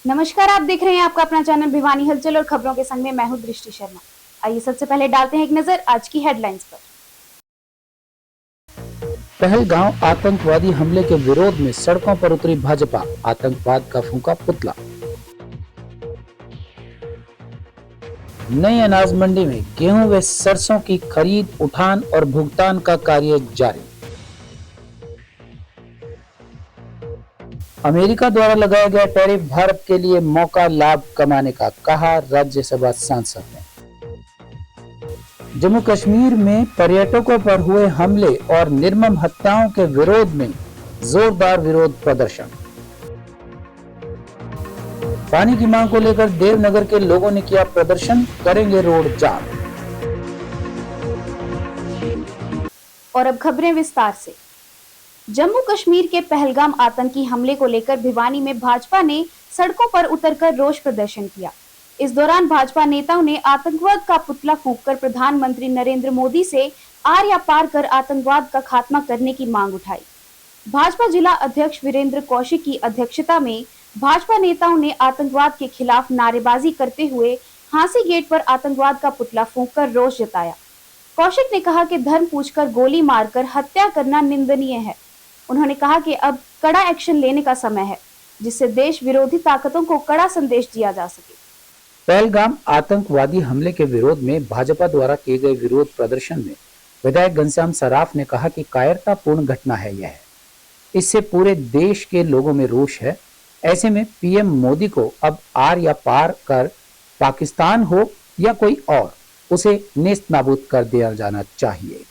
नमस्कार, आप देख रहे हैं आपका अपना चैनल भिवानी हलचल और खबरों के संग में मैं हूं दृष्टि शर्मा। आइए सबसे पहले डालते हैं एक नजर आज की हेडलाइंस पर। पहलगांव आतंकवादी हमले के विरोध में सड़कों पर उतरी भाजपा, आतंकवाद का फूंका पुतला। नई अनाज मंडी में गेहूं व सरसों की खरीद, उठान और भुगतान का कार्य जारी। अमेरिका द्वारा लगाया गया टैरिफ भारत के लिए मौका लाभ कमाने का, कहा राज्यसभा सांसद ने। जम्मू कश्मीर में पर्यटकों पर हुए हमले और निर्मम हत्याओं के विरोध में जोरदार विरोध प्रदर्शन। पानी की मांग को लेकर देवनगर के लोगों ने किया प्रदर्शन, करेंगे रोड जाम। और अब खबरें विस्तार से। जम्मू कश्मीर के पहलगाम आतंकी हमले को लेकर भिवानी में भाजपा ने सड़कों पर उतरकर रोष प्रदर्शन किया। इस दौरान भाजपा नेताओं ने आतंकवाद का पुतला फूंककर प्रधानमंत्री नरेंद्र मोदी से आर या पार कर आतंकवाद का खात्मा करने की मांग उठाई। भाजपा जिला अध्यक्ष वीरेंद्र कौशिक की अध्यक्षता में भाजपा नेताओं ने आतंकवाद के खिलाफ नारेबाजी करते हुए हांसी गेट पर आतंकवाद का पुतला फूंककर रोष जताया। कौशिक ने कहा कि धर्म पूछकर गोली मारकर हत्या करना निंदनीय है। उन्होंने कहा कि अब कड़ा एक्शन लेने का समय है, जिससे देश विरोधी ताकतों को कड़ा संदेश दिया जा सके। पहलगाम आतंकवादी हमले के विरोध में भाजपा द्वारा किए गए विरोध प्रदर्शन में विधायक घनश्याम सराफ ने कहा कि कायरतापूर्ण घटना है यह। इससे पूरे देश के लोगों में रोष है। ऐसे में पीएम मोदी को अब आर या पार कर पाकिस्तान हो या कोई और, उसे नेस्त नाबूद कर दिया जाना चाहिए।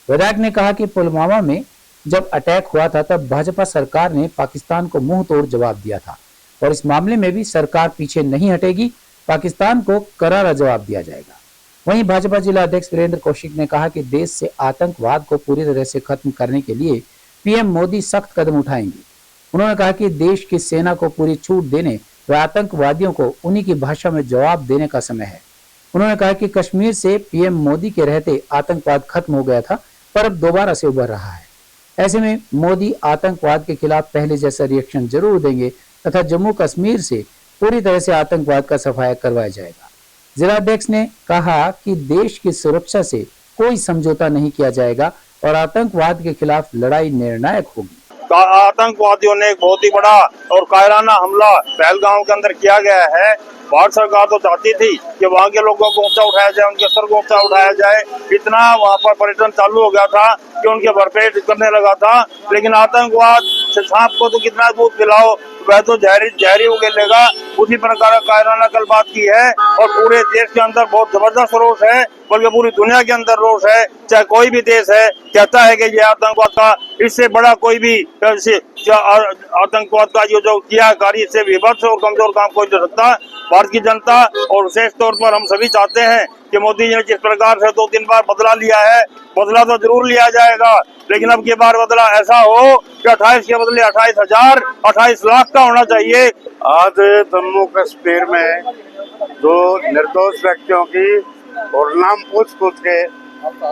विधायक ने कहा कि पुलवामा में जब अटैक हुआ था तब भाजपा सरकार ने पाकिस्तान को मुंह तोड़ जवाब दिया था और इस मामले में भी सरकार पीछे नहीं हटेगी, पाकिस्तान को करारा जवाब दिया जाएगा। वहीं भाजपा जिला अध्यक्ष वीरेंद्र कौशिक ने कहा कि देश से आतंकवाद को पूरी तरह से खत्म करने के लिए पीएम मोदी सख्त कदम उठाएंगे। उन्होंने कहा कि देश की सेना को पूरी छूट देने व आतंकवादियों को उन्हीं की भाषा में जवाब देने का समय है। उन्होंने कहा कि कश्मीर से पीएम मोदी के रहते आतंकवाद खत्म हो गया था, पर अब दोबारा से उभर रहा है। ऐसे में मोदी आतंकवाद के खिलाफ पहले जैसा रिएक्शन जरूर देंगे तथा जम्मू कश्मीर से पूरी तरह से आतंकवाद का सफाया करवाया जाएगा। जिलाध्यक्ष ने कहा कि देश की सुरक्षा से कोई समझौता नहीं किया जाएगा और आतंकवाद के खिलाफ लड़ाई निर्णायक होगी। आतंकवादियों ने एक बहुत ही बड़ा और कायराना हमला पहलगाम के अंदर किया गया है। भारत सरकार तो चाहती थी कि वहाँ के लोगों को ऊंचा उठाया जाए, उनके स्तर को ऊंचा उठाया जाए। इतना वहाँ पर पर्यटन चालू हो गया था कि उनके भरपेट करने लगा था। लेकिन आतंकवाद से सांप को तो कितना दूध पिलाओ, वह तो जहरी उगलेगा। उसी प्रकार कायराना कल बात की है और पूरे देश के अंदर बहुत जबरदस्त रोष है, बल्कि पूरी दुनिया के अंदर रोष है। चाहे कोई भी देश है कहता है कि ये आतंकवाद का इससे बड़ा कोई भी आतंकवाद का जो किया कार्य, इससे विभत्स और कमजोर काम कोई नहीं सकता। भारत की जनता और विशेष तौर पर हम सभी चाहते हैं कि मोदी जी ने जिस प्रकार से 2-3 बार बदला लिया है, बदला तो जरूर लिया जाएगा, लेकिन अब की बार बदला ऐसा हो कि 28 के बदले 28,000, 28 लाख का होना चाहिए। आज जम्मू कश्मीर में जो निर्दोष व्यक्तियों की और नाम पूछ के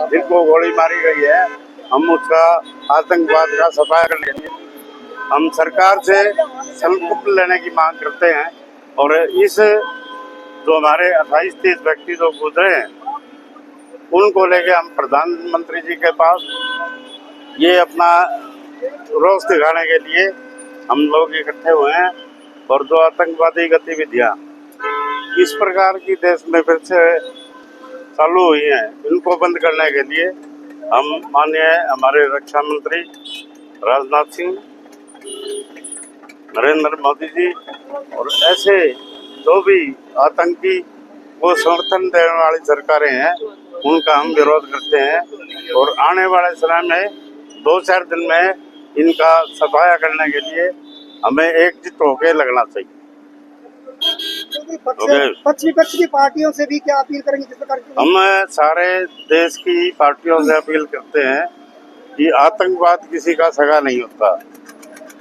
जिनको गोली मारी गई है, हम उसका आतंकवाद का सफाया करने के लिए हम सरकार से संकल्प लेने की मांग करते हैं। और इस जो हमारे 28-30 व्यक्ति जो गुजरे हैं, उनको लेके हम प्रधानमंत्री जी के पास ये अपना रोष दिखाने के लिए हम लोग इकट्ठे हुए हैं। और जो आतंकवादी गतिविधियां इस प्रकार की देश में फिर से चालू हुई हैं, इनको बंद करने के लिए हम माननीय हमारे रक्षा मंत्री राजनाथ सिंह, नरेंद्र मोदी जी और ऐसे जो भी आतंकी को समर्थन देने वाली सरकारें हैं, उनका हम विरोध करते हैं। और आने वाले समय में 2-4 दिन में इनका सफाया करने के लिए हमें एकजुट होकर लगना चाहिए। पक्षी पार्टियों से भी क्या अपील करेंगे? जिस प्रकार हम सारे देश की पार्टियों से अपील करते हैं कि आतंकवाद किसी का सगा नहीं होता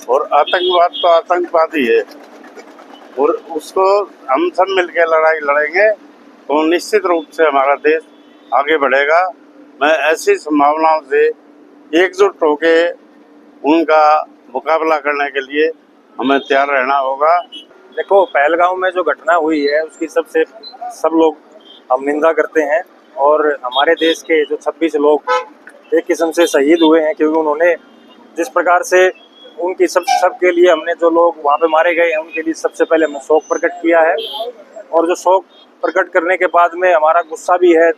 और आतंकवाद तो आतंकवाद ही है और उसको हम सब मिलकर लड़ाई लड़ेंगे तो निश्चित रूप से हमारा देश आगे बढ़ेगा। मैं ऐसी संभावनाओं से एकजुट होकर उनका मुकाबला करने के लिए हमें तैयार रहना होगा। देखो, पहलगाम में जो घटना हुई है उसकी सब लोग हम निंदा करते हैं। और हमारे देश के जो 26 लोग एक किस्म से शहीद हुए हैं, क्योंकि उन्होंने जिस प्रकार से उनकी सबके लिए हमने जो लोग वहाँ पे मारे गए हैं उनके लिए सबसे पहले हमने शोक प्रकट किया है। और जो शोक प्रकट करने के बाद में हमारा गुस्सा भी है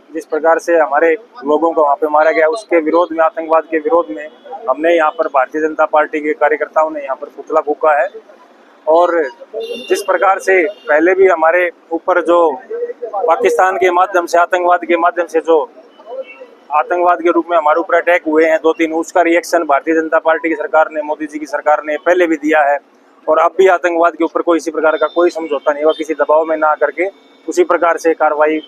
जिस प्रकार से हमारे लोगों को वहाँ पे मारा गया, उसके विरोध में, आतंकवाद के विरोध में हमने यहाँ पर भारतीय जनता पार्टी के कार्यकर्ताओं ने यहाँ पर पुतला फूंका है। और जिस प्रकार से पहले भी हमारे ऊपर जो पाकिस्तान के माध्यम से, आतंकवाद के माध्यम से जो आतंकवाद के रूप में हमारे ऊपर अटैक हुए हैं 2-3, उसका रिएक्शन भारतीय जनता पार्टी की सरकार ने, मोदी जी की सरकार ने पहले भी दिया है। और अब भी आतंकवाद के ऊपर कोई इसी प्रकार का कोई समझौता नहीं हुआ, किसी दबाव में ना करके उसी प्रकार से कार्रवाई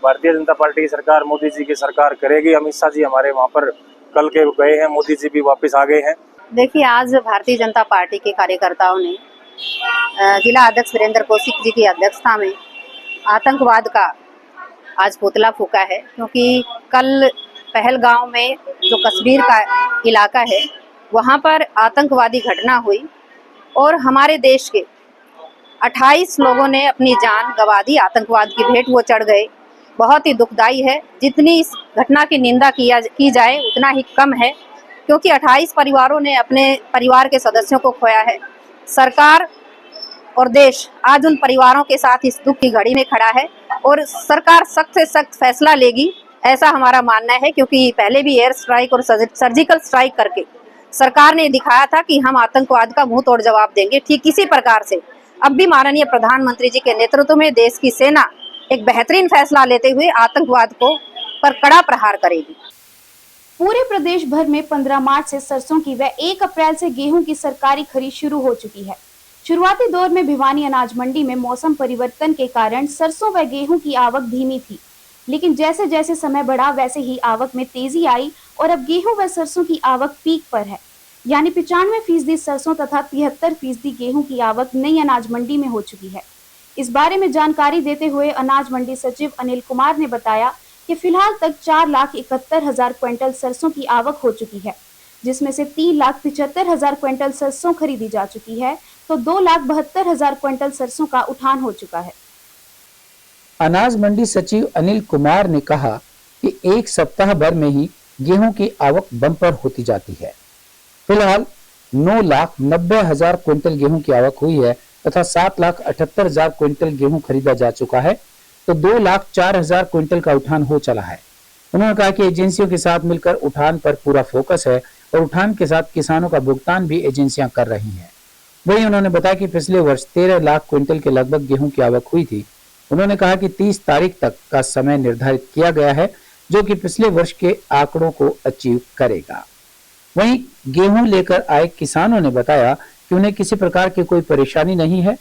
भारतीय जनता पार्टी की सरकार, मोदी जी की सरकार करेगी। अमित शाह जी हमारे वहाँ पर कल के गए हैं, मोदी जी भी वापस आ गए हैं। देखिए, आज भारतीय जनता पार्टी के कार्यकर्ताओं ने जिला अध्यक्ष वीरेंद्र कौशिक जी की अध्यक्षता में आतंकवाद का आज पुतला फूंका है, क्योंकि कल पहलगाम में जो कश्मीर का इलाका है वहाँ पर आतंकवादी घटना हुई और हमारे देश के 28 लोगों ने अपनी जान गंवा दी। आतंकवाद की भेंट वो चढ़ गए। बहुत ही दुखदाई है। जितनी इस घटना की निंदा की जाए उतना ही कम है, क्योंकि 28 परिवारों ने अपने परिवार के सदस्यों को खोया है। सरकार और देश आज उन परिवारों के साथ इस दुख की घड़ी में खड़ा है और सरकार सख्त से सख्त फैसला लेगी, ऐसा हमारा मानना है। क्योंकि पहले भी एयर स्ट्राइक और सर्जिकल स्ट्राइक करके सरकार ने दिखाया था कि हम आतंकवाद का मुंह तोड़ जवाब देंगे। ठीक इसी प्रकार से अब भी माननीय प्रधानमंत्री जी के नेतृत्व में देश की सेना एक बेहतरीन फैसला लेते हुए आतंकवाद पर कड़ा प्रहार करेगी। पूरे प्रदेश भर में 15 मार्च से सरसों की व 1 अप्रैल से गेहूं की सरकारी खरीद शुरू हो चुकी है। शुरुआती दौर में भिवानी अनाज मंडी में मौसम परिवर्तन के कारण सरसों व गेहूं की आवक धीमी थी, लेकिन जैसे जैसे समय बढ़ा वैसे ही आवक में तेजी आई और अब गेहूं व सरसों की आवक पीक पर है। यानी 95% सरसों तथा 73% गेहूं की आवक नई अनाज मंडी में हो चुकी है। इस बारे में जानकारी देते हुए अनाज मंडी सचिव अनिल कुमार ने बताया कि फिलहाल तक 4,71,000 क्विंटल सरसों की आवक हो चुकी है, जिसमें से 3,75,000 क्विंटल सरसों खरीदी जा चुकी है, तो 2,72,000 क्विंटल सरसों का उठान हो चुका है। अनाज मंडी सचिव अनिल कुमार ने कहा कि एक सप्ताह भर में ही गेहूं की आवक बम्पर होती जाती है। फिलहाल 9,90,000 क्विंटल गेहूं की आवक हुई है तथा 7,78,000 क्विंटल गेहूं खरीदा जा चुका है, तो 2,04,000 क्विंटल का उठान हो चला है। उन्होंने कहा कि एजेंसियों के साथ मिलकर उठान पर पूरा फोकस है और उठान के साथ किसानों का भुगतान भी एजेंसियां कर रही हैं। वहीं उन्होंने बताया कि पिछले वर्ष 13 लाख क्विंटल के लगभग गेहूं की आवक हुई थी। उन्होंने कहा कि 30 तारीख तक का समय निर्धारित किया गया है, जो कि पिछले वर्ष के आंकड़ों को अचीव करेगा। वहीं गेहूं लेकर आए किसानों ने बताया कि उन्हें किसी प्रकार की कोई परेशानी नहीं है।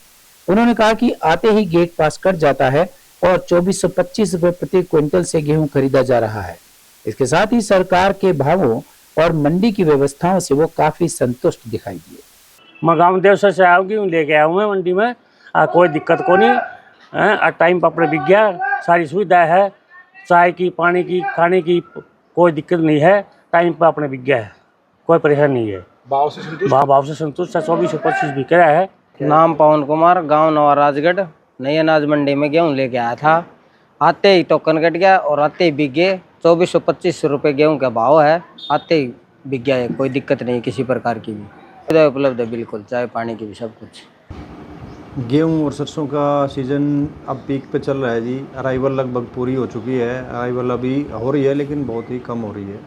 उन्होंने कहा कि आते ही गेट पास कट जाता है और 2425 रुपए प्रति क्विंटल से गेहूं खरीदा जा रहा है। इसके साथ ही सरकार के भावों और मंडी की व्यवस्थाओं से वो काफी संतुष्ट दिखाई दिए। मैं गाँव देव से आया हूँ, लेके आया हूँ मैं मंडी में, कोई दिक्कत को नहीं। टाइम पर अपने बिक गया, सारी सुविधा है, चाय की, पानी की, खाने की कोई दिक्कत नहीं है। टाइम पर अपने बिक गया है, कोई परेशानी नहीं है। भाव से संतुष्ट है। 2425 बिक रहा है। नाम पवन कुमार, गांव नवा राजगढ़। नई अनाज मंडी में गेहूँ लेके आया था, आते ही टोकन कट गया और आते ही बिक गए। 2425 रुपये गेहूँ का भाव है, आते ही बिक गया है। कोई दिक्कत नहीं किसी प्रकार की भी, उपलब्ध है बिल्कुल, चाय पानी की भी सब कुछ। गेहूँ और सरसों का सीज़न अब पीक पे चल रहा है जी। अराइवल लगभग पूरी हो चुकी है, अराइवल अभी हो रही है लेकिन बहुत ही कम हो रही है।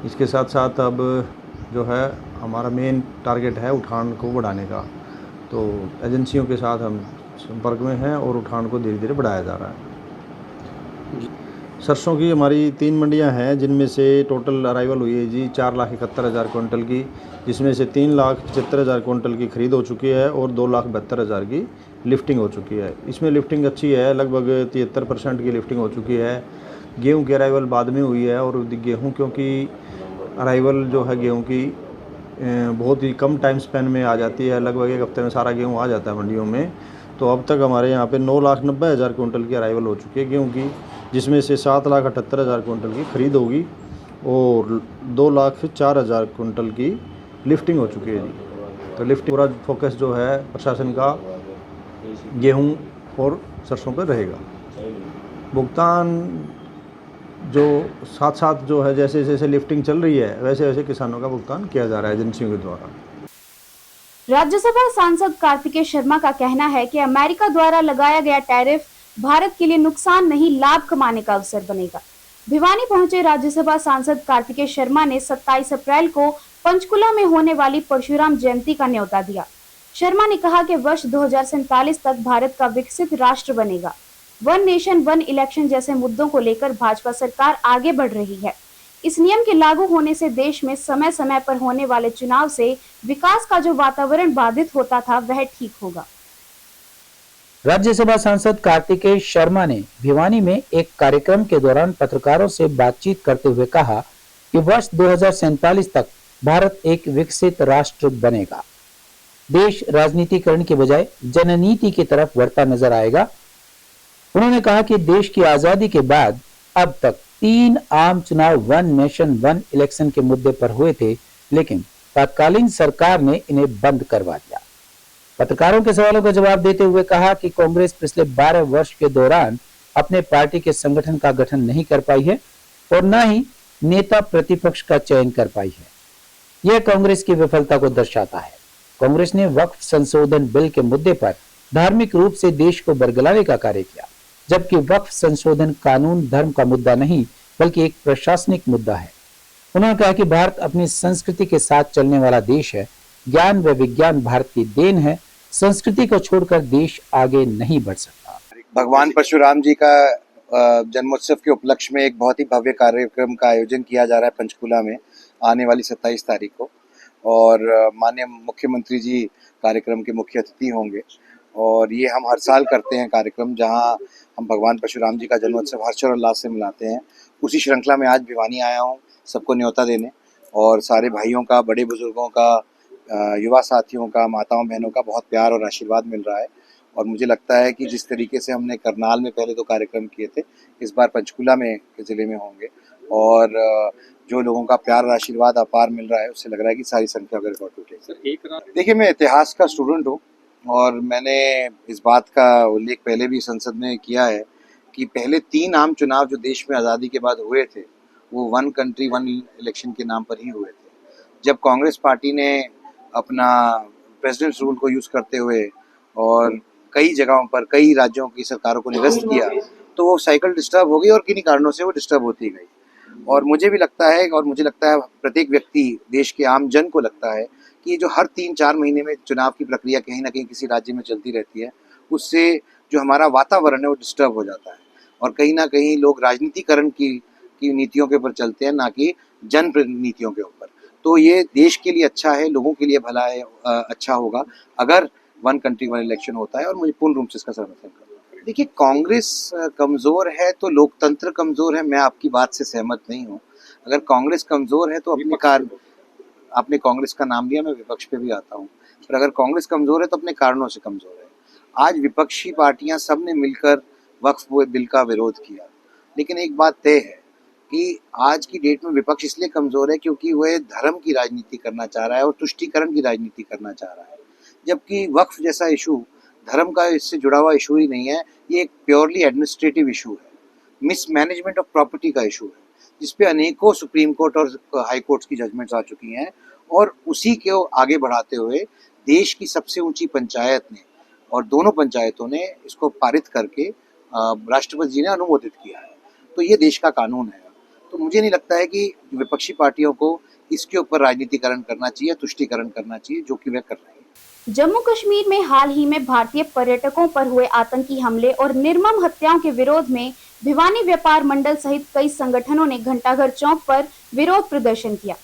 इसके साथ साथ अब जो है हमारा मेन टारगेट है उठान को बढ़ाने का, तो एजेंसियों के साथ हम संपर्क में हैं और उठान को धीरे धीरे बढ़ाया जा रहा है। सरसों की हमारी 3 मंडियां हैं, जिनमें से टोटल अराइवल हुई है जी 4,71,000 क्विंटल की, जिसमें से 3,75,000 क्विंटल की खरीद हो चुकी है और 2,72,000 की लिफ्टिंग हो चुकी है। इसमें लिफ्टिंग अच्छी है, लगभग 73% की लिफ्टिंग हो चुकी है। गेहूं की अराइवल बाद में हुई है और गेहूं क्योंकि अराइवल जो है गेहूं की बहुत ही कम टाइम स्पेन में आ जाती है, लगभग 1 हफ्ते में सारा गेहूं आ जाता है मंडियों में। तो अब तक हमारे यहाँ पे 9,90,000 क्विंटल की अराइवल हो चुकी है गेहूं की, जिसमें से 7,78,000 क्विंटल की खरीद होगी और 2,04,000 क्विंटल की लिफ्टिंग हो चुकी है जी। तो लिफ्टिंग पूरा फोकस जो है प्रशासन का गेहूं और सरसों पर रहेगा। भुगतान जो साथ साथ जो है जैसे जैसे लिफ्टिंग चल रही है वैसे वैसे किसानों का भुगतान किया जा रहा है एजेंसियों के द्वारा। राज्यसभा सांसद कार्तिकेय शर्मा का कहना है कि अमेरिका द्वारा लगाया गया टैरिफ भारत के लिए नुकसान नहीं, लाभ कमाने का अवसर बनेगा। भिवानी पहुंचे राज्यसभा सांसद कार्तिकेय शर्मा ने 27 अप्रैल को पंचकुला में होने वाली परशुराम जयंती का न्योता दिया। शर्मा ने कहा कि वर्ष 2047 तक भारत का विकसित राष्ट्र बनेगा। वन नेशन वन इलेक्शन जैसे मुद्दों को लेकर भाजपा सरकार आगे बढ़ रही है। इस नियम के लागू होने से देश में समय समय पर होने वाले चुनाव से विकास का जो वातावरण बाधित होता था वह ठीक होगा। राज्यसभा सांसद कार्तिकेय शर्मा ने भिवानी में एक कार्यक्रम के दौरान पत्रकारों से बातचीत करते हुए कहा कि वर्ष 2047 तक भारत एक विकसित राष्ट्र बनेगा। देश राजनीतिकरण के बजाय जननीति की तरफ बढ़ता नजर आएगा। उन्होंने कहा कि देश की आजादी के बाद अब तक 3 आम चुनाव वन नेशन वन इलेक्शन के मुद्दे पर हुए थे, लेकिन तत्कालीन सरकार ने इन्हें बंद करवा दिया। पत्रकारों के सवालों का जवाब देते हुए कहा कि कांग्रेस पिछले 12 वर्ष के दौरान अपने पार्टी के संगठन का गठन नहीं कर पाई है और न ही नेता प्रतिपक्ष का चयन कर पाई है। यह कांग्रेस की विफलता को दर्शाता है। कांग्रेस ने वक्फ संशोधन बिल के मुद्दे पर धार्मिक रूप से देश को बरगलाने का कार्य किया, जबकि वक्फ संशोधन कानून धर्म का मुद्दा नहीं बल्कि एक प्रशासनिक मुद्दा है। उन्होंने कहा कि भारत अपनी संस्कृति के साथ चलने वाला देश है। ज्ञान व विज्ञान भारत की देन है। संस्कृति को छोड़कर देश आगे नहीं बढ़ सकता। भगवान परशुराम जी का जन्मोत्सव के उपलक्ष्य में एक बहुत ही भव्य कार्यक्रम का आयोजन किया जा रहा है पंचकुला में आने वाली 27 तारीख को, और माननीय मुख्यमंत्री जी कार्यक्रम के मुख्य अतिथि होंगे। और ये हम हर साल करते हैं कार्यक्रम, जहां हम भगवान परशुराम जी का जन्मोत्सव हर्ष और उल्लास से मनाते हैं। उसी श्रृंखला में आज भिवानी आया हूँ सबको न्योता देने, और सारे भाइयों का, बड़े बुजुर्गों का, युवा साथियों का, माताओं बहनों का बहुत प्यार और आशीर्वाद मिल रहा है। और मुझे लगता है कि जिस तरीके से हमने करनाल में पहले 2 कार्यक्रम किए थे, इस बार पंचकुला में के ज़िले में होंगे, और जो लोगों का प्यार और आशीर्वाद अपार मिल रहा है, उससे लग रहा है कि सारी संख्या का रिकॉर्ड टूटेगा। देखिए, मैं इतिहास का स्टूडेंट हूँ और मैंने इस बात का उल्लेख पहले भी संसद में किया है कि पहले 3 आम चुनाव जो देश में आज़ादी के बाद हुए थे, वो वन कंट्री वन इलेक्शन के नाम पर ही हुए थे। जब कांग्रेस पार्टी ने अपना प्रेसिडेंट्स रूल को यूज़ करते हुए और कई जगहों पर कई राज्यों की सरकारों को निरस्त किया, तो वो साइकिल डिस्टर्ब हो गई और किन्हीं कारणों से वो डिस्टर्ब होती गई। और मुझे भी लगता है, और मुझे लगता है प्रत्येक व्यक्ति, देश के आम जन को लगता है कि जो हर 3-4 महीने में चुनाव की प्रक्रिया कहीं ना कहीं किसी राज्य में चलती रहती है, उससे जो हमारा वातावरण है वो डिस्टर्ब हो जाता है, और कहीं ना कहीं लोग राजनीतिकरण की नीतियों के ऊपर चलते हैं, ना कि जन नीतियों के ऊपर। तो ये देश के लिए अच्छा है, लोगों के लिए भला है, अच्छा होगा अगर वन कंट्री वन इलेक्शन होता है, और मुझे पूर्ण रूप से इसका समर्थन करता हूँ। देखिए, कांग्रेस कमज़ोर है तो लोकतंत्र कमज़ोर है, मैं आपकी बात से सहमत नहीं हूँ। अगर कांग्रेस कमज़ोर है तो आपने कांग्रेस का नाम लिया, मैं विपक्ष पे भी आता हूँ, पर अगर कांग्रेस कमज़ोर है तो अपने कारणों से कमज़ोर है। आज विपक्षी पार्टियां सब ने मिलकर वक्फ बिल का विरोध किया, लेकिन एक बात तय है कि आज की डेट में विपक्ष इसलिए कमज़ोर है क्योंकि वह धर्म की राजनीति करना चाह रहा है और तुष्टीकरण की राजनीति करना चाह रहा है, जबकि वक्फ जैसा इशू धर्म का इससे जुड़ा हुआ इशू ही नहीं है। ये एक प्योरली एडमिनिस्ट्रेटिव इशू है, मिसमैनेजमेंट ऑफ प्रॉपर्टी का इशू है, जिसपे अनेकों सुप्रीम कोर्ट और हाई कोर्ट्स की जजमेंट्स आ चुकी हैं। और उसी को आगे बढ़ाते हुए देश की सबसे ऊंची पंचायत ने और दोनों पंचायतों ने इसको पारित करके राष्ट्रपति जी ने अनुमोदित किया है। तो ये देश का कानून है। तो मुझे नहीं लगता है कि विपक्षी पार्टियों को इसके ऊपर राजनीतिकरण करना चाहिए, तुष्टीकरण करना चाहिए, जो कि वे कर रहे हैं। जम्मू कश्मीर में हाल ही में भारतीय पर्यटकों पर हुए आतंकी हमले और निर्मम हत्याओं के विरोध में भिवानी व्यापार मंडल सहित कई संगठनों ने घंटाघर चौक पर विरोध प्रदर्शन किया।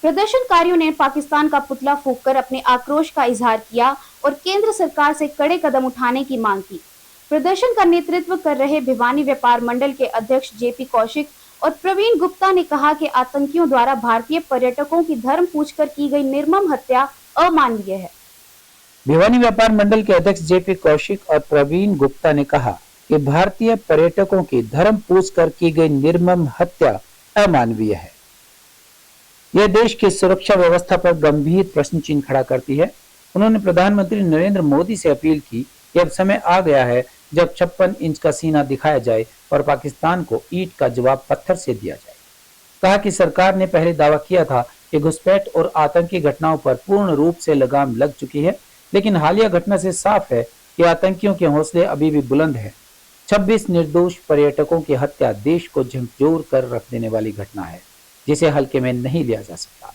प्रदर्शनकारियों ने पाकिस्तान का पुतला फूंककर अपने आक्रोश का इजहार किया और केंद्र सरकार से कड़े कदम उठाने की मांग की। प्रदर्शन का नेतृत्व कर रहे भिवानी व्यापार मंडल के अध्यक्ष जेपी कौशिक और प्रवीण गुप्ता ने कहा कि आतंकियों द्वारा भारतीय पर्यटकों की धर्म पूछकर की गई निर्मम हत्या अमानवीय है। भिवानी व्यापार मंडल के अध्यक्ष जेपी कौशिक और प्रवीण गुप्ता ने कहा कि भारतीय पर्यटकों की धर्म पूछकर की गई निर्मम हत्या अमानवीय है। यह देश की सुरक्षा व्यवस्था पर गंभीर प्रश्न चिन्ह खड़ा करती है। उन्होंने प्रधानमंत्री नरेंद्र मोदी से अपील की कि अब समय आ गया है जब 56 इंच का सीना दिखाया जाए और पाकिस्तान को ईंट का जवाब पत्थर से दिया जाए। कहा कि सरकार ने पहले दावा किया था कि घुसपैठ और आतंकी घटनाओं पर पूर्ण रूप से लगाम लग चुकी है, लेकिन हालिया घटना से साफ है कि आतंकियों के हौसले अभी भी बुलंद हैं। 26 निर्दोष पर्यटकों की हत्या देश को झकझोर कर रख देने वाली घटना है, जिसे हल्के में नहीं लिया जा सकता।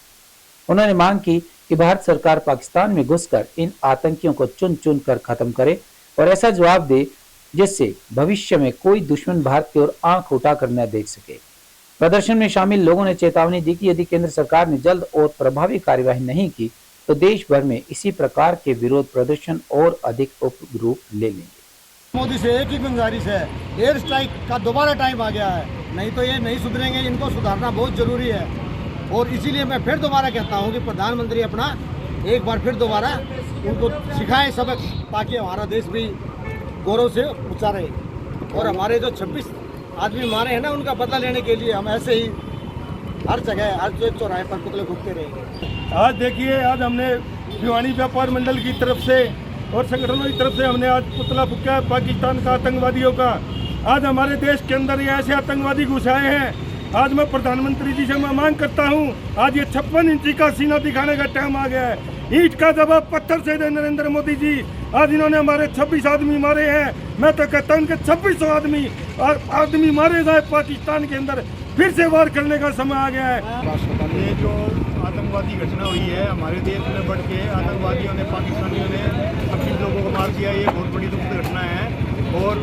उन्होंने मांग की कि भारत सरकार पाकिस्तान में घुसकर इन आतंकियों को चुन चुन कर खत्म करे और ऐसा जवाब दे जिससे भविष्य में कोई दुश्मन भारत की ओर आंख उठाकर न देख सके। प्रदर्शन में शामिल लोगों ने चेतावनी दी कि यदि केंद्र सरकार ने जल्द और प्रभावी कार्यवाही नहीं की तो देश भर में इसी प्रकार के विरोध प्रदर्शन और अधिक उग्र रूप ले लेंगे। मोदी से एक ही गुजारिश है, एयर स्ट्राइक का दोबारा टाइम आ गया है, नहीं तो ये नहीं सुधरेंगे, इनको सुधारना बहुत जरूरी है। और इसीलिए मैं फिर दोबारा कहता हूँ कि प्रधानमंत्री अपना एक बार फिर दोबारा उनको सिखाएं सबक, ताकि हमारा देश भी गौरव से ऊंचा रहे। और हमारे जो 26 आदमी मारे हैं ना, उनका बदला लेने के लिए हम ऐसे ही हर जगह हर चौराहे पर पुतले फूकते रहेंगे। आज देखिए, आज हमने भिवानी व्यापार मंडल की तरफ से और संगठनों की तरफ से हमने आज पुतला फूका है पाकिस्तान का आतंकवादियों का। आज हमारे देश के अंदर ये ऐसे आतंकवादी घुस आए हैं। आज मैं प्रधानमंत्री जी से मैं मांग करता हूँ, आज ये 56 इंची का सीना दिखाने का टाइम आ गया है। ईंट का जवाब पत्थर से दे नरेंद्र मोदी जी। आज इन्होंने हमारे 26 आदमी मारे हैं। मैं तो कहता हूँ कि 2600 आदमी मारे गए पाकिस्तान के अंदर, फिर से वार करने का समय आ गया है। ये जो आतंकवादी घटना हुई है हमारे देश में बढ़ के आतंकवादियों ने, पाकिस्तानियों ने 26 लोगों को मार दिया, ये बहुत बड़ी दुखद घटना है। और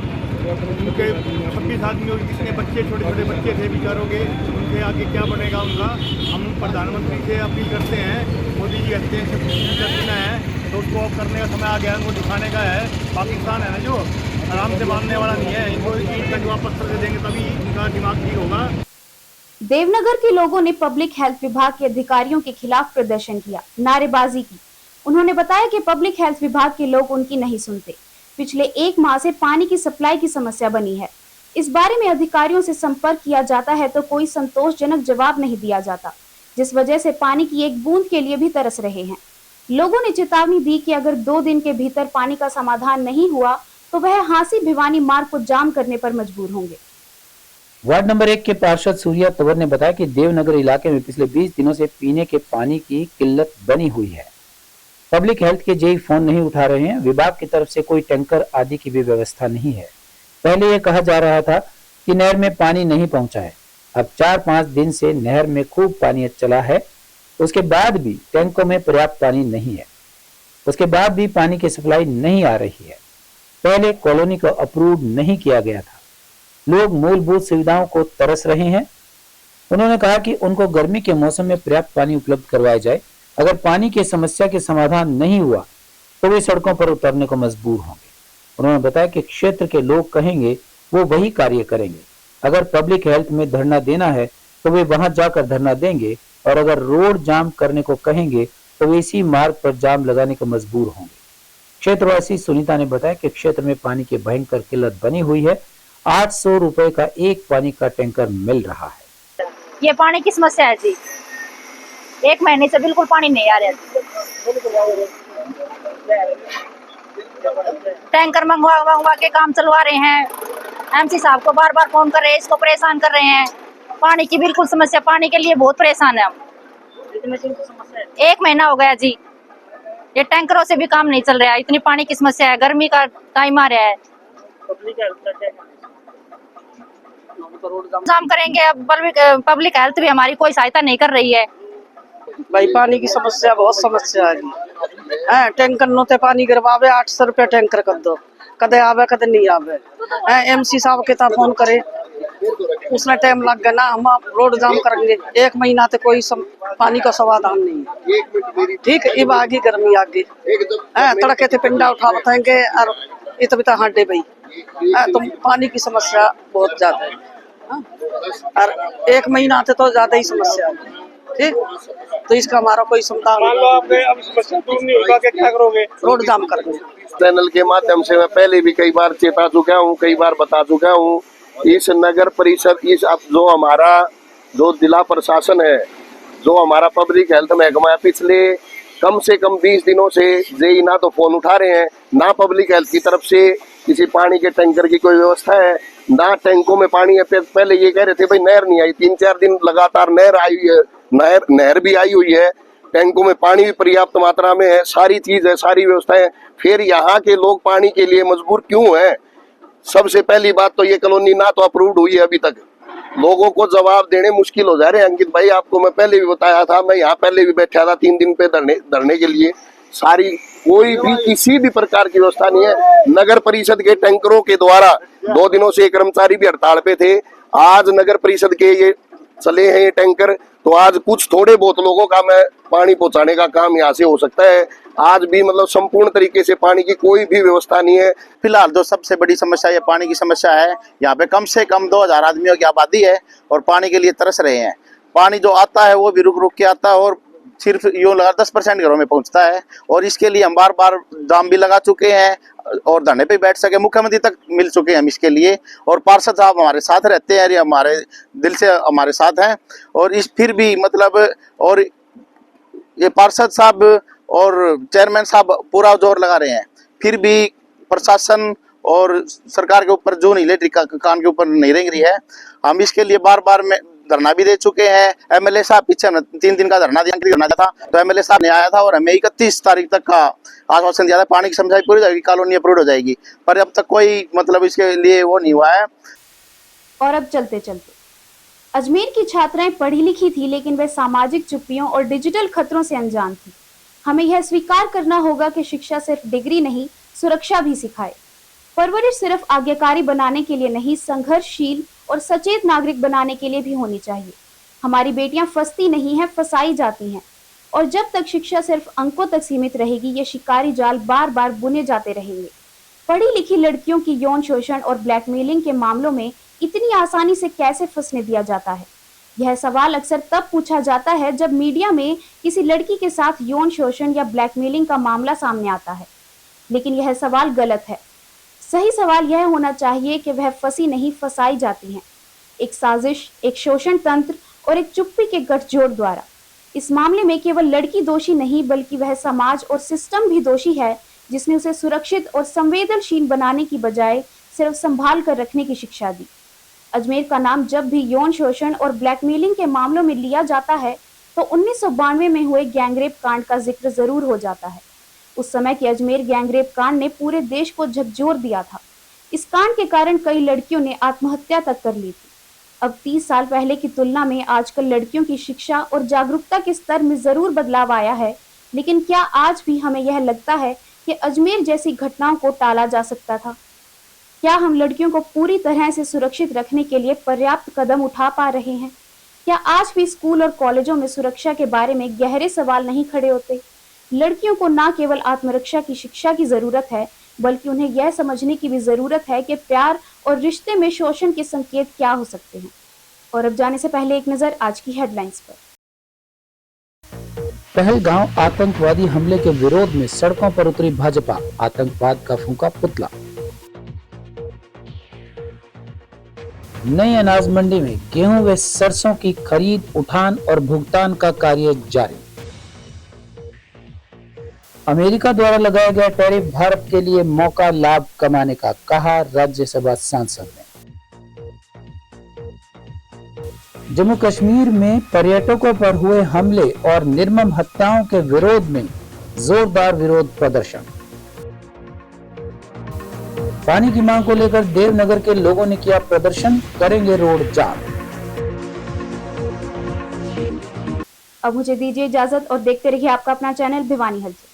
उनके 26 आदमियों के जितने बच्चे, छोटे छोटे बच्चे थे बेचारों के, उनके आगे क्या बनेगा उनका। हम प्रधानमंत्री से अपील करते हैं, मोदी जी कहते हैं करना है तो उसको करने का समय आ गया है, उनको दिखाने का है। पाकिस्तान है ना जो आराम से मानने वाला नहीं है, इनको ईंट का जवाब पत्थर से देंगे तभी इनका दिमाग ठीक होगा। देवनगर के लोगों ने पब्लिक हेल्थ विभाग के अधिकारियों के खिलाफ प्रदर्शन किया, नारेबाजी की। उन्होंने बताया कि पब्लिक हेल्थ विभाग के लोग उनकी नहीं सुनते। पिछले 1 माह से पानी की सप्लाई की समस्या बनी है। इस बारे में अधिकारियों से संपर्क किया जाता है तो कोई संतोषजनक जवाब नहीं दिया जाता, जिस वजह से पानी की एक बूंद के लिए भी तरस रहे हैं। लोगों ने चेतावनी दी कि अगर 2 दिन के भीतर पानी का समाधान नहीं हुआ तो वह हांसी भिवानी मार्ग को जाम करने पर मजबूर होंगे। वार्ड नंबर 1 के पार्षद सूर्या तंवर ने बताया कि देवनगर इलाके में पिछले 20 दिनों से पीने के पानी की किल्लत बनी हुई है। पब्लिक हेल्थ के जेई फोन नहीं उठा रहे हैं। विभाग की तरफ से कोई टैंकर आदि की भी व्यवस्था नहीं है। पहले यह कहा जा रहा था कि नहर में पानी नहीं पहुंचा है। अब 4-5 दिन से नहर में खूब पानी चला है, उसके बाद भी टैंकों में पर्याप्त पानी नहीं है। उसके बाद भी पानी की सप्लाई नहीं आ रही है। पहले कॉलोनी को अप्रूव नहीं किया गया था। लोग मूलभूत सुविधाओं को तरस रहे हैं। उन्होंने कहा कि उनको गर्मी के मौसम में पर्याप्त पानी उपलब्ध करवाया जाए। अगर पानी की समस्या के समाधान नहीं हुआ तो वे सड़कों पर उतरने को मजबूर होंगे। उन्होंने बताया कि क्षेत्र के लोग कहेंगे वो वही कार्य करेंगे। अगर पब्लिक हेल्थ में धरना देना है तो वे वहां जाकर धरना देंगे, और अगर रोड जाम करने को कहेंगे तो वे इसी मार्ग पर जाम लगाने को मजबूर होंगे। क्षेत्रवासी सुनीता ने बताया कि क्षेत्र में पानी की भयंकर किल्लत बनी हुई है। 800 रुपए का एक पानी का टैंकर मिल रहा है। ये पानी की समस्या है जी, 1 महीने से बिल्कुल पानी नहीं आ रहा है। टैंकर मंगवा के काम चलवा रहे हैं। एमसी साहब को बार बार फोन कर रहे हैं, इसको परेशान कर रहे हैं। पानी की बिल्कुल समस्या, पानी के लिए बहुत परेशान है हम। 1 महीना हो गया जी, ये टैंकरों से भी काम नहीं चल रहा है, इतनी पानी की समस्या है। गर्मी का टाइम आ रहा है, जाम करेंगे। अब पब्लिक हेल्थ भी हमारी कोई सहायता नहीं कर रही है। भाई पानी की समस्या, बहुत समस्या है। टैंकर नोते पानी गिरवावे, 800 रुपया टैंकर कर दो, कदे आवे कदे नहीं आवे। एमसी साहब के ता फोन करे, उसने टाइम लग गया ना, हम रोड जाम करेंगे। 1 महीना तो कोई पानी का समाधान नहीं है। ठीक, अब आगे गर्मी आगे तड़के थे पिंडा उठा बताएंगे और इतना हाडे भाई तो पानी की समस्या बहुत ज्यादा है। और 1 महीना तो ज्यादा ही समस्या है। ठीक, तो इसका हमारा कोई समाधान क्या करोगे? रोड जाम करेंगे। चैनल के माध्यम से मैं पहले भी कई बार चेता चुका हूँ, कई बार बता चुका हूँ। इस नगर परिषद, इस जो हमारा जो जिला प्रशासन है, जो हमारा पब्लिक हेल्थ महकमा है, पिछले कम से कम 20 दिनों से जेई ना तो फोन उठा रहे हैं, ना पब्लिक हेल्थ की तरफ से किसी पानी के टैंकर की कोई व्यवस्था है, ना टैंकों में पानी है। पहले ये कह रहे थे भाई नहर नहीं आई, 3-4 दिन लगातार नहर आई है, नहर भी आई हुई है, टैंकों में पानी भी पर्याप्त मात्रा में है, सारी चीज है, सारी व्यवस्था है। फिर यहाँ के लोग पानी के लिए मजबूर क्यों हैं? सबसे पहली बात तो ये कॉलोनी ना तो अप्रूव्ड हुई है अभी तक, लोगों को जवाब देने मुश्किल हो जा रहे हैं। अंकित भाई, आपको मैं पहले भी बताया था, मैं यहाँ पहले भी बैठा था 3 दिन पे धरने के लिए। सारी कोई भी किसी भी प्रकार की व्यवस्था नहीं है। नगर परिषद के टैंकरों के द्वारा 2 दिनों से कर्मचारी भी हड़ताल पे थे। आज नगर परिषद के ये चले हैं ये टैंकर, तो आज कुछ थोड़े बहुत लोगों का मैं पानी पहुंचाने का काम यहाँ से हो सकता है। आज भी मतलब संपूर्ण तरीके से पानी की कोई भी व्यवस्था नहीं है। फिलहाल जो सबसे बड़ी समस्या ये पानी की समस्या है। यहाँ पे कम से कम 2000 आदमियों की आबादी है और पानी के लिए तरस रहे हैं। पानी जो आता है वो भी रुक रुक के आता है और सिर्फ यूँ लगा 10% घरों में पहुँचता है। और इसके लिए हम बार बार जाम भी लगा चुके हैं और धरने पे बैठ सके, मुख्यमंत्री तक मिल चुके हैं हम इसके लिए। और पार्षद साहब हमारे साथ रहते हैं, हमारे दिल से हमारे साथ हैं। और इस फिर भी मतलब और ये पार्षद साहब और चेयरमैन साहब पूरा जोर लगा रहे हैं, फिर भी प्रशासन और सरकार के ऊपर जो नीले कान के ऊपर नहीं रेंग रही है। हम इसके लिए बार बार में धरना भी दे चुके हैं। एमएलए साहब पीछे 3 दिन का धरना दिया था, तो एमएलए साहब ने आया था और हमें 31 तारीख तक का आश्वासन दिया था, पानी की समस्या पूरी हो जाएगी, कॉलोनी अप्रूव हो जाएगी, पर अब तक कोई मतलब इसके लिए वो नहीं हुआ है। और अब चलते चलते अजमेर की छात्राएं पढ़ी लिखी थी, लेकिन वे सामाजिक चुप्पियों और डिजिटल खतरों से अनजान थी। हमें यह स्वीकार करना होगा कि शिक्षा सिर्फ डिग्री नहीं, सुरक्षा भी सिखाए। परवरिश सिर्फ आज्ञाकारी बनाने के लिए नहीं, संघर्षशील और सचेत नागरिक बनाने के लिए भी होनी चाहिए। हमारी बेटियां फंसती नहीं हैं, फंसाई जाती हैं। और जब तक शिक्षा सिर्फ अंकों तक सीमित रहेगी, ये शिकारी जाल बार बार बुने जाते रहेंगे। पढ़ी लिखी लड़कियों की यौन शोषण और ब्लैकमेलिंग के मामलों में इतनी आसानी से कैसे फंसने दिया जाता है? यह सवाल अक्सर तब पूछा जाता है जब मीडिया में किसी लड़की के साथ यौन शोषण या ब्लैकमेलिंग का मामला सामने आता है। लेकिन यह सवाल गलत है। सही सवाल यह होना चाहिए कि वह फंसी नहीं, फंसाई जाती हैं, एक साजिश, एक शोषण तंत्र और एक चुप्पी के गठजोड़ द्वारा। इस मामले में केवल लड़की दोषी नहीं, बल्कि वह समाज और सिस्टम भी दोषी है, जिसने उसे सुरक्षित और संवेदनशील बनाने की बजाय सिर्फ संभाल कर रखने की शिक्षा दी। अजमेर का नाम जब भी यौन शोषण और ब्लैकमेलिंग के मामलों में लिया जाता है तो 1992 में हुए गैंगरेप कांड का जिक्र जरूर हो जाता है। उस समय के अजमेर गैंगरेप कांड ने पूरे देश को झकझोर दिया था। इस कांड के कारण कई लड़कियों ने आत्महत्या तक कर ली थी। अब 30 साल पहले की तुलना में आजकल लड़कियों की शिक्षा और जागरूकता के स्तर में जरूर बदलाव आया है, लेकिन क्या आज भी हमें यह लगता है कि अजमेर जैसी घटनाओं को टाला जा सकता था? क्या हम लड़कियों को पूरी तरह से सुरक्षित रखने के लिए पर्याप्त कदम उठा पा रहे हैं? क्या आज भी स्कूल और कॉलेजों में सुरक्षा के बारे में गहरे सवाल नहीं खड़े होते? लड़कियों को न केवल आत्मरक्षा की शिक्षा की जरूरत है, बल्कि उन्हें यह समझने की भी जरूरत है कि प्यार और रिश्ते में शोषण के संकेत क्या हो सकते हैं। और अब जाने से पहले एक नजर आज की हेडलाइंस पर। पहलगाम आतंकवादी हमले के विरोध में सड़कों पर उतरी भाजपा, आतंकवाद का फूंका पुतला। नई अनाज मंडी में गेहूं व सरसों की खरीद, उठान और भुगतान का कार्य जारी। अमेरिका द्वारा लगाया गया टैरिफ भारत के लिए मौका, लाभ कमाने का, कहा राज्यसभा सांसद ने। जम्मू कश्मीर में पर्यटकों पर हुए हमले और निर्मम हत्याओं के विरोध में जोरदार विरोध प्रदर्शन। पानी की मांग को लेकर देवनगर के लोगों ने किया प्रदर्शन, करेंगे रोड जाम। अब मुझे दीजिए इजाजत और देखते रहिए आपका अपना चैनल भिवानी हलचल।